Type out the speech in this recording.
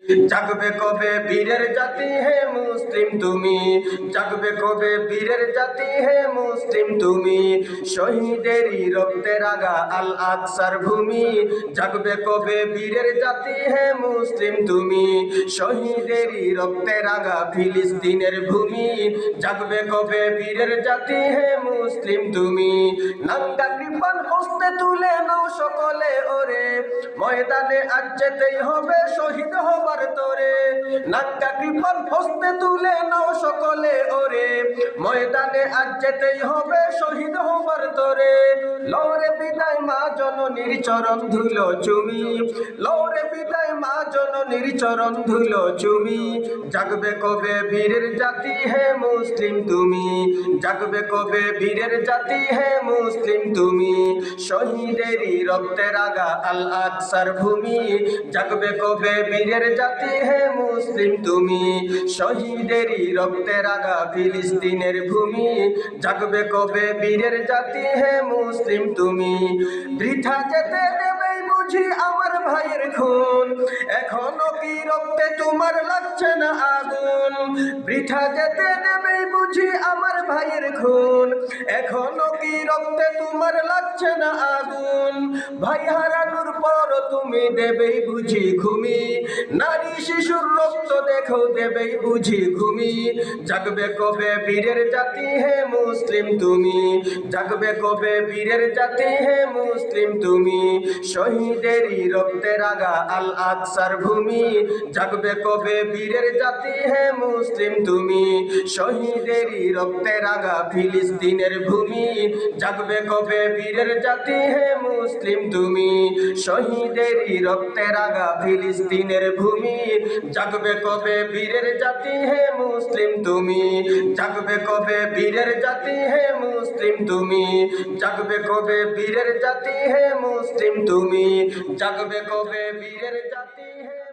জাগবে কবে বীরের জাতি হে মুসলিম তুমি, জাগবে কবে বীরের জাতি হে মুসলিম তুমি, শহীদেরই রক্তে রাঙা আল আকসার ভূমি। জাগবে কবে বীরের জাতি হে মুসলিম তুমি, শহীদেরই রক্তে রাঙা ফিলিস্তিনের ভূমি। জাগবে কবে বীরের জাতি হে মুসলিম তুমি, নাঙ্গা কৃপান হস্তে তুলে নাও সকলে ওরে, ময়দানে আজ যেতেই হবে শহীদ হবার তোরে। নাঙ্গা কৃপান হস্তে তুলে নাও সকলে ওরে, ময়দানে আজ যেতেই হবে শহীদ হবার তোরে। লরে বিদায় মা জননীর চরণ ধুলো চুমি, লরে বিদায় মা জননীর চরণ ধুলো চুমি। জাগবে কবে বীরের জাতি হে মুসলিম তুমি, জাগবে কবে বীরের জাতি হে মুসলিম তুমি, শহীদেরই রক্তে রাঙা আল আকসার ভূমি। জাগবে কবে বীরের জাতি হে মুসলিম তুমি, শহীদেরই রক্তে রাঙা ফিলিস্তিনের ভূমি। জাগবে কবে বীরের জাতি হে মুসলিম তুমি, বৃথা যেতে দেবেই বুঝি আমার ভাইয়ের খুন, এখনো কি রক্তে তোমার লাগছে না আগুন। বৃথা যেতে দেবেই বুঝি আমার ভাইয়ের খুন, এখনো কি রক্তে তোমার লাগছে না আগুন। ভাই হারানোর পর তুমি দেবেই বুঝি ঘুমি, নারী শিশুর রক্ত দেখো দেবেই বুঝি ঘুমি। জাগবে কবে বীরের জাতি হে মুসলিম তুমি, জাগবে কবে বীরের জাতি হে মুসলিম তুমি, শহীদেরই রক্তে রাঙা আল আকসার ভূমি। জাগবে কবে বীরের জাতি হে মুসলিম তুমি, শহীদেরই রক্তে রাঙা ফিলিস্তিনের ভূমি। জাগবে কবে বীরের জাতি হে মুসলিম তুমি, শহীদেরই রক্তে রাঙা ফিলিস্তিনের ভূমি। জাগবে কবে বীরের জাতি হে মুসলিম তুমি, জাগবে কবে বীরের জাতি হে মুসলিম তুমি, জাগবে কবে বীরের জাতি হে মুসলিম তুমি, জাগবে কবে বীরের জাতি হে